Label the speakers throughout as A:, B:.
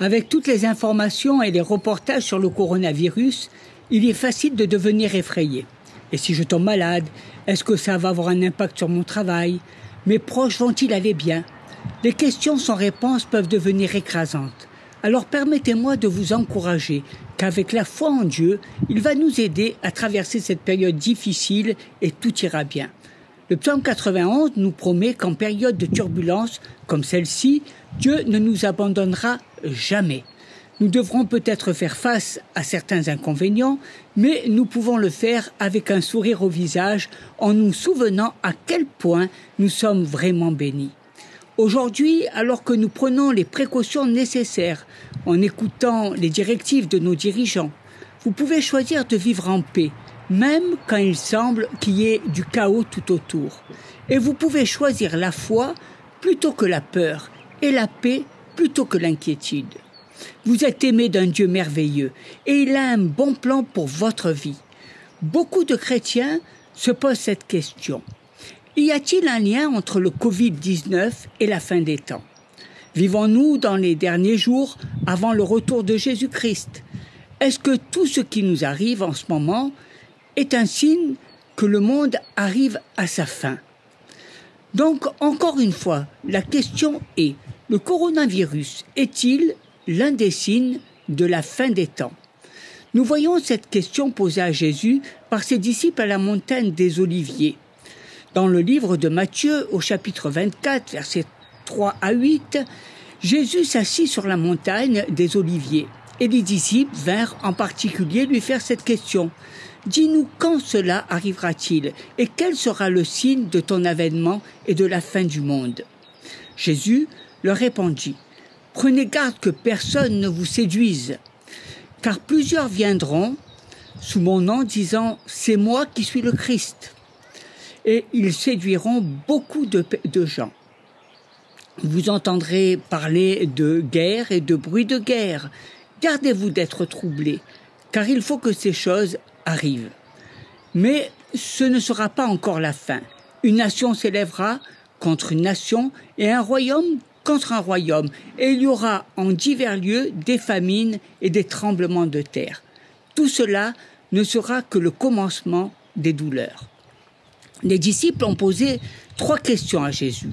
A: Avec toutes les informations et les reportages sur le coronavirus, il est facile de devenir effrayé. Et si je tombe malade, est-ce que ça va avoir un impact sur mon travail? Mes proches vont-ils aller bien? Les questions sans réponse peuvent devenir écrasantes. Alors permettez-moi de vous encourager qu'avec la foi en Dieu, il va nous aider à traverser cette période difficile et tout ira bien. Le psaume 91 nous promet qu'en période de turbulence comme celle-ci, Dieu ne nous abandonnera jamais. Nous devrons peut-être faire face à certains inconvénients, mais nous pouvons le faire avec un sourire au visage en nous souvenant à quel point nous sommes vraiment bénis. Aujourd'hui, alors que nous prenons les précautions nécessaires en écoutant les directives de nos dirigeants, vous pouvez choisir de vivre en paix, même quand il semble qu'il y ait du chaos tout autour. Et vous pouvez choisir la foi plutôt que la peur et la paix plutôt que l'inquiétude. Vous êtes aimé d'un Dieu merveilleux et il a un bon plan pour votre vie. Beaucoup de chrétiens se posent cette question. Y a-t-il un lien entre le Covid-19 et la fin des temps? Vivons-nous dans les derniers jours avant le retour de Jésus-Christ? Est-ce que tout ce qui nous arrive en ce moment est un signe que le monde arrive à sa fin? Donc, encore une fois, la question est, le coronavirus est-il l'un des signes de la fin des temps? Nous voyons cette question posée à Jésus par ses disciples à la montagne des Oliviers. Dans le livre de Matthieu, au chapitre 24, versets 3 à 8, Jésus s'assit sur la montagne des Oliviers et les disciples vinrent en particulier lui faire cette question. « Dis-nous quand cela arrivera-t-il et quel sera le signe de ton avènement et de la fin du monde ?» Jésus leur répondit « Prenez garde que personne ne vous séduise, car plusieurs viendront sous mon nom disant « C'est moi qui suis le Christ ». Et ils séduiront beaucoup de gens. Vous entendrez parler de guerre et de bruit de guerre. Gardez-vous d'être troublés, car il faut que ces choses arrivent. Mais ce ne sera pas encore la fin. Une nation s'élèvera contre une nation et un royaume contre un royaume. Et il y aura en divers lieux des famines et des tremblements de terre. Tout cela ne sera que le commencement des douleurs. Les disciples ont posé 3 questions à Jésus.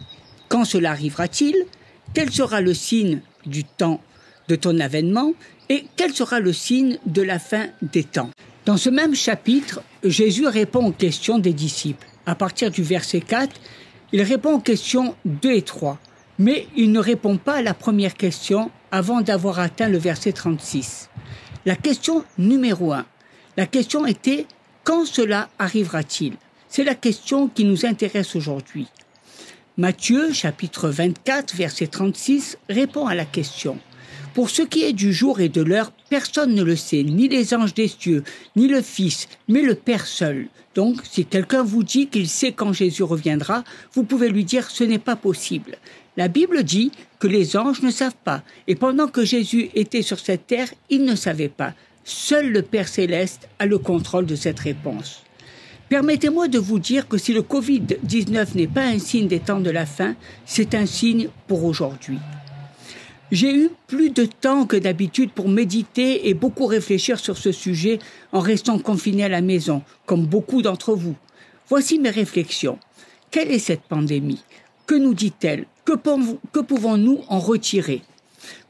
A: Quand cela arrivera-t-il? Quel sera le signe du temps de ton avènement? Et quel sera le signe de la fin des temps? Dans ce même chapitre, Jésus répond aux questions des disciples. À partir du verset 4, il répond aux questions 2 et 3. Mais il ne répond pas à la première question avant d'avoir atteint le verset 36. La question numéro 1. La question était « Quand cela arrivera-t-il » C'est la question qui nous intéresse aujourd'hui. Matthieu, chapitre 24, verset 36, répond à la question. « Pour ce qui est du jour et de l'heure, personne ne le sait, ni les anges des cieux, ni le Fils, mais le Père seul. » Donc, si quelqu'un vous dit qu'il sait quand Jésus reviendra, vous pouvez lui dire « ce n'est pas possible ». La Bible dit que les anges ne savent pas, et pendant que Jésus était sur cette terre, il ne savait pas. Seul le Père céleste a le contrôle de cette réponse. Permettez-moi de vous dire que si le Covid-19 n'est pas un signe des temps de la fin, c'est un signe pour aujourd'hui. J'ai eu plus de temps que d'habitude pour méditer et beaucoup réfléchir sur ce sujet en restant confiné à la maison, comme beaucoup d'entre vous. Voici mes réflexions. Quelle est cette pandémie? Que nous dit-elle? Que pouvons-nous en retirer?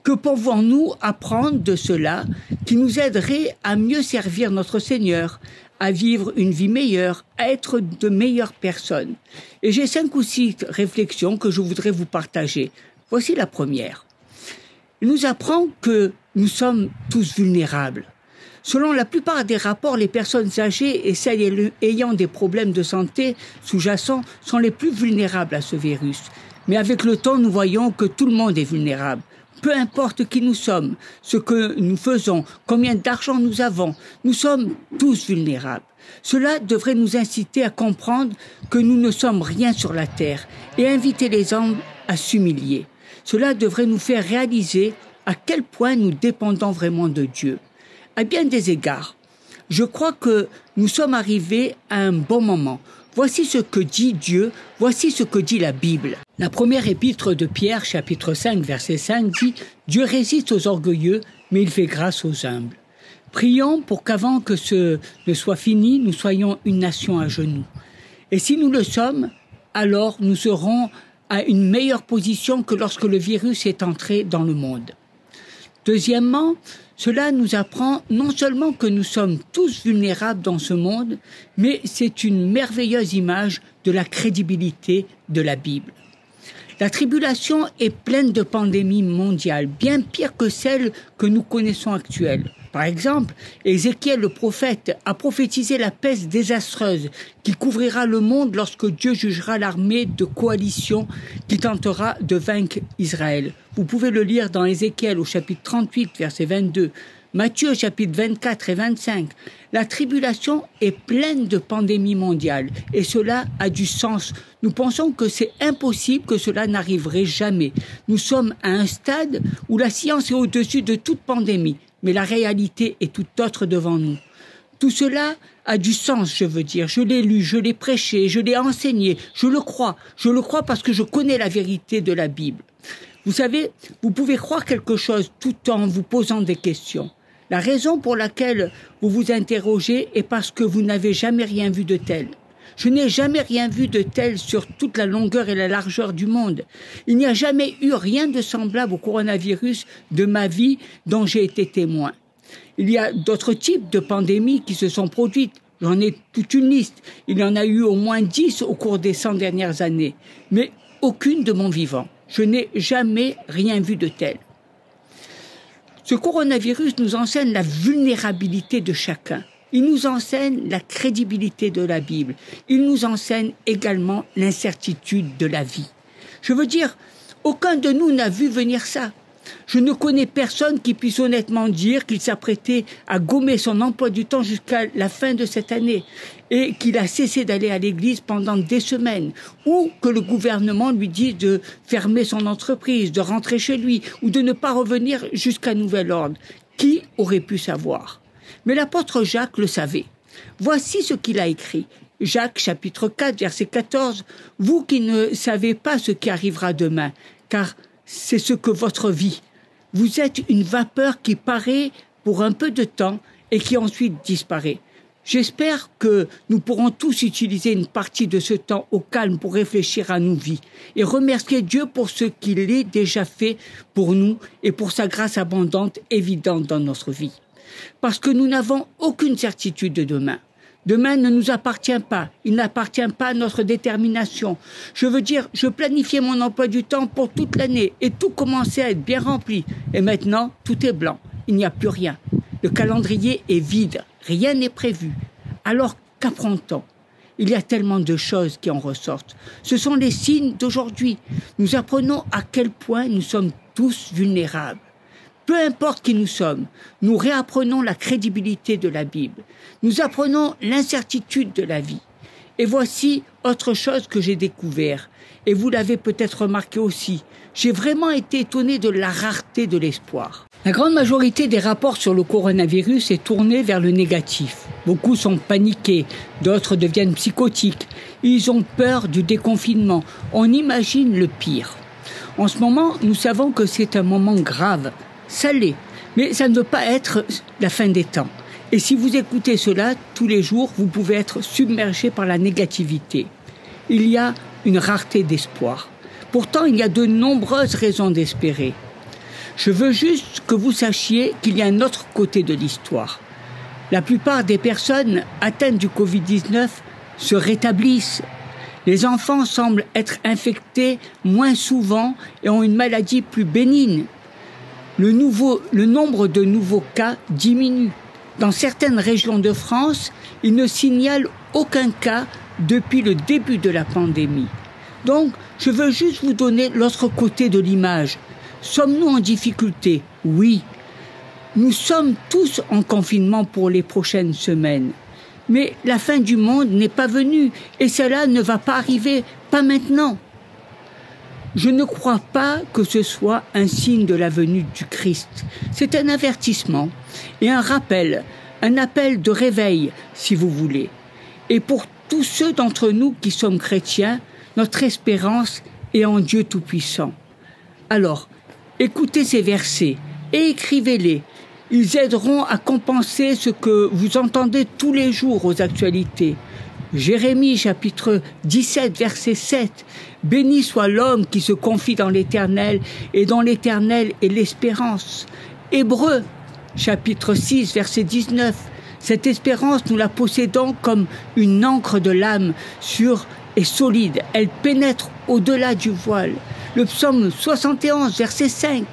A: Que pouvons-nous apprendre de cela qui nous aiderait à mieux servir notre Seigneur, à vivre une vie meilleure, à être de meilleures personnes? Et j'ai 5 ou 6 réflexions que je voudrais vous partager. Voici la première. Il nous apprend que nous sommes tous vulnérables. Selon la plupart des rapports, les personnes âgées et celles ayant des problèmes de santé sous-jacents sont les plus vulnérables à ce virus. Mais avec le temps, nous voyons que tout le monde est vulnérable. Peu importe qui nous sommes, ce que nous faisons, combien d'argent nous avons, nous sommes tous vulnérables. Cela devrait nous inciter à comprendre que nous ne sommes rien sur la terre et inviter les hommes à s'humilier. Cela devrait nous faire réaliser à quel point nous dépendons vraiment de Dieu. À bien des égards, je crois que nous sommes arrivés à un bon moment. Voici ce que dit Dieu, voici ce que dit la Bible. La première épître de Pierre, chapitre 5, verset 5, dit « Dieu résiste aux orgueilleux, mais il fait grâce aux humbles ». Prions pour qu'avant que ce ne soit fini, nous soyons une nation à genoux. Et si nous le sommes, alors nous serons à une meilleure position que lorsque le virus est entré dans le monde. Deuxièmement, cela nous apprend non seulement que nous sommes tous vulnérables dans ce monde, mais c'est une merveilleuse image de la crédibilité de la Bible. La tribulation est pleine de pandémies mondiales, bien pires que celles que nous connaissons actuelles. Par exemple, Ézéchiel le prophète a prophétisé la peste désastreuse qui couvrira le monde lorsque Dieu jugera l'armée de coalition qui tentera de vaincre Israël. Vous pouvez le lire dans Ézéchiel au chapitre 38, verset 22, Matthieu chapitre 24 et 25. La tribulation est pleine de pandémies mondiales et cela a du sens. Nous pensons que c'est impossible que cela n'arriverait jamais. Nous sommes à un stade où la science est au-dessus de toute pandémie, mais la réalité est tout autre devant nous. Tout cela a du sens, je veux dire. Je l'ai lu, je l'ai prêché, je l'ai enseigné, je le crois. Je le crois parce que je connais la vérité de la Bible. Vous savez, vous pouvez croire quelque chose tout en vous posant des questions. La raison pour laquelle vous vous interrogez est parce que vous n'avez jamais rien vu de tel. Je n'ai jamais rien vu de tel sur toute la longueur et la largeur du monde. Il n'y a jamais eu rien de semblable au coronavirus de ma vie dont j'ai été témoin. Il y a d'autres types de pandémies qui se sont produites. J'en ai toute une liste. Il y en a eu au moins 10 au cours des 100 dernières années. Mais aucune de mon vivant. Je n'ai jamais rien vu de tel. Ce coronavirus nous enseigne la vulnérabilité de chacun. Il nous enseigne la crédibilité de la Bible. Il nous enseigne également l'incertitude de la vie. Je veux dire, aucun de nous n'a vu venir ça. Je ne connais personne qui puisse honnêtement dire qu'il s'apprêtait à gommer son emploi du temps jusqu'à la fin de cette année et qu'il a cessé d'aller à l'église pendant des semaines, ou que le gouvernement lui dise de fermer son entreprise, de rentrer chez lui ou de ne pas revenir jusqu'à nouvel ordre. Qui aurait pu savoir ? Mais l'apôtre Jacques le savait. Voici ce qu'il a écrit. Jacques, chapitre 4, verset 14. « Vous qui ne savez pas ce qui arrivera demain, car c'est ce que votre vie. Vous êtes une vapeur qui paraît pour un peu de temps et qui ensuite disparaît. » J'espère que nous pourrons tous utiliser une partie de ce temps au calme pour réfléchir à nos vies et remercier Dieu pour ce qu'il est déjà fait pour nous et pour sa grâce abondante évidente dans notre vie. Parce que nous n'avons aucune certitude de demain. Demain ne nous appartient pas, il n'appartient pas à notre détermination. Je veux dire, je planifiais mon emploi du temps pour toute l'année et tout commençait à être bien rempli. Et maintenant, tout est blanc, il n'y a plus rien. Le calendrier est vide, rien n'est prévu. Alors qu'apprend-on ? Il y a tellement de choses qui en ressortent. Ce sont les signes d'aujourd'hui. Nous apprenons à quel point nous sommes tous vulnérables. Peu importe qui nous sommes, nous réapprenons la crédibilité de la Bible. Nous apprenons l'incertitude de la vie. Et voici autre chose que j'ai découvert. Et vous l'avez peut-être remarqué aussi. J'ai vraiment été étonné de la rareté de l'espoir. La grande majorité des rapports sur le coronavirus est tournée vers le négatif. Beaucoup sont paniqués, d'autres deviennent psychotiques. Ils ont peur du déconfinement. On imagine le pire. En ce moment, nous savons que c'est un moment grave. Ça l'est, mais ça ne veut pas être la fin des temps. Et si vous écoutez cela tous les jours, vous pouvez être submergé par la négativité. Il y a une rareté d'espoir. Pourtant, il y a de nombreuses raisons d'espérer. Je veux juste que vous sachiez qu'il y a un autre côté de l'histoire. La plupart des personnes atteintes du Covid-19 se rétablissent. Les enfants semblent être infectés moins souvent et ont une maladie plus bénigne. Le nombre de nouveaux cas diminue. Dans certaines régions de France, ils ne signalent aucun cas depuis le début de la pandémie. Donc, je veux juste vous donner l'autre côté de l'image. Sommes-nous en difficulté ? Oui. Nous sommes tous en confinement pour les prochaines semaines. Mais la fin du monde n'est pas venue et cela ne va pas arriver, pas maintenant. Je ne crois pas que ce soit un signe de la venue du Christ. C'est un avertissement et un rappel, un appel de réveil, si vous voulez. Et pour tous ceux d'entre nous qui sommes chrétiens, notre espérance et en Dieu Tout-Puissant. Alors, écoutez ces versets et écrivez-les. Ils aideront à compenser ce que vous entendez tous les jours aux actualités. Jérémie chapitre 17 verset 7. Béni soit l'homme qui se confie dans l'Éternel et dont l'Éternel est l'espérance. Hébreux chapitre 6 verset 19. Cette espérance nous la possédons comme une encre de l'âme sûre et solide. Elle pénètre au-delà du voile. Le psaume 71 verset 5.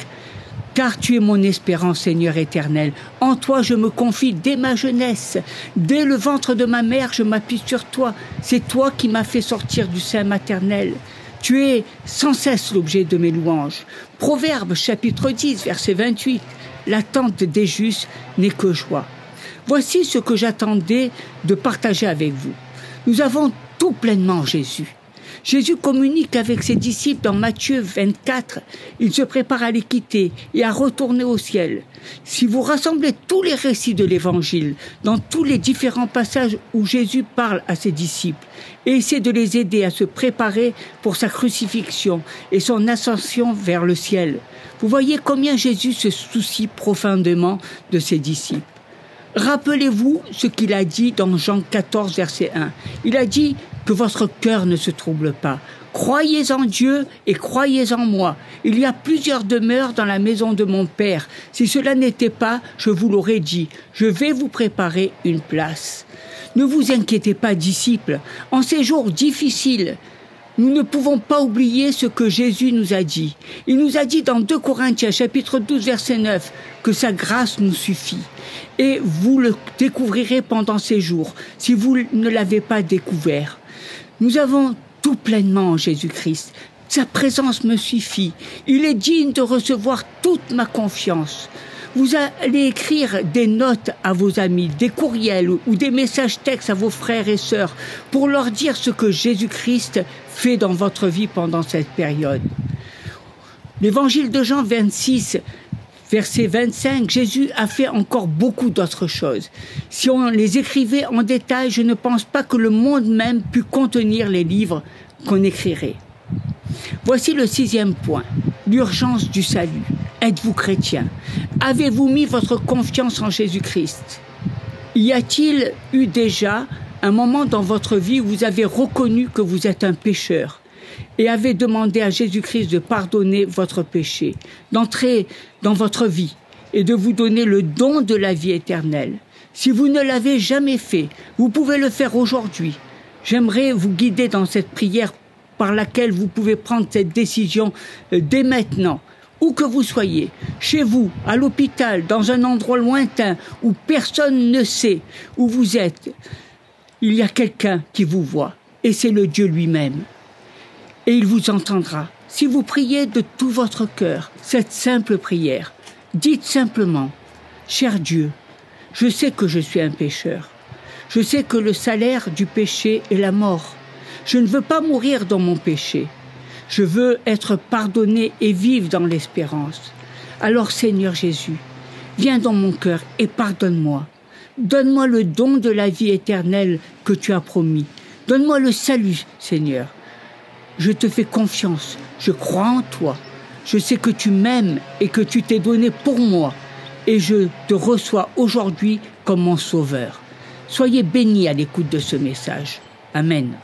A: Car tu es mon espérance, Seigneur éternel. En toi je me confie dès ma jeunesse. Dès le ventre de ma mère, je m'appuie sur toi. C'est toi qui m'as fait sortir du sein maternel. Tu es sans cesse l'objet de mes louanges. Proverbe chapitre 10, verset 28. L'attente des justes n'est que joie. Voici ce que j'attendais de partager avec vous. Nous avons tout pleinement en Jésus. Jésus communique avec ses disciples dans Matthieu 24. Il se prépare à les quitter et à retourner au ciel. Si vous rassemblez tous les récits de l'Évangile, dans tous les différents passages où Jésus parle à ses disciples, et essaie de les aider à se préparer pour sa crucifixion et son ascension vers le ciel, vous voyez combien Jésus se soucie profondément de ses disciples. Rappelez-vous ce qu'il a dit dans Jean 14, verset 1. Il a dit que votre cœur ne se trouble pas. Croyez en Dieu et croyez en moi. Il y a plusieurs demeures dans la maison de mon Père. Si cela n'était pas, je vous l'aurais dit. Je vais vous préparer une place. Ne vous inquiétez pas, disciples. En ces jours difficiles, nous ne pouvons pas oublier ce que Jésus nous a dit. Il nous a dit dans 2 Corinthiens, chapitre 12, verset 9, que sa grâce nous suffit. Et vous le découvrirez pendant ces jours, si vous ne l'avez pas découvert. Nous avons tout pleinement en Jésus-Christ. Sa présence me suffit. Il est digne de recevoir toute ma confiance. Vous allez écrire des notes à vos amis, des courriels ou des messages textes à vos frères et sœurs pour leur dire ce que Jésus-Christ fait dans votre vie pendant cette période. L'évangile de Jean 26, verset 25, Jésus a fait encore beaucoup d'autres choses. Si on les écrivait en détail, je ne pense pas que le monde même pût contenir les livres qu'on écrirait. Voici le 6e point, l'urgence du salut. Êtes-vous chrétien? Avez-vous mis votre confiance en Jésus-Christ? Y a-t-il eu déjà un moment dans votre vie où vous avez reconnu que vous êtes un pécheur et avez demandé à Jésus-Christ de pardonner votre péché, d'entrer dans votre vie et de vous donner le don de la vie éternelle? Si vous ne l'avez jamais fait, vous pouvez le faire aujourd'hui. J'aimerais vous guider dans cette prière par laquelle vous pouvez prendre cette décision dès maintenant. Où que vous soyez, chez vous, à l'hôpital, dans un endroit lointain où personne ne sait où vous êtes, il y a quelqu'un qui vous voit, et c'est le Dieu lui-même. Et il vous entendra. Si vous priez de tout votre cœur, cette simple prière, dites simplement, « Cher Dieu, je sais que je suis un pécheur. Je sais que le salaire du péché est la mort. Je ne veux pas mourir dans mon péché. Je veux être pardonné et vivre dans l'espérance. Alors Seigneur Jésus, viens dans mon cœur et pardonne-moi. Donne-moi le don de la vie éternelle que tu as promis. Donne-moi le salut, Seigneur. Je te fais confiance, je crois en toi. Je sais que tu m'aimes et que tu t'es donné pour moi. Et je te reçois aujourd'hui comme mon sauveur. Soyez bénis à l'écoute de ce message. Amen.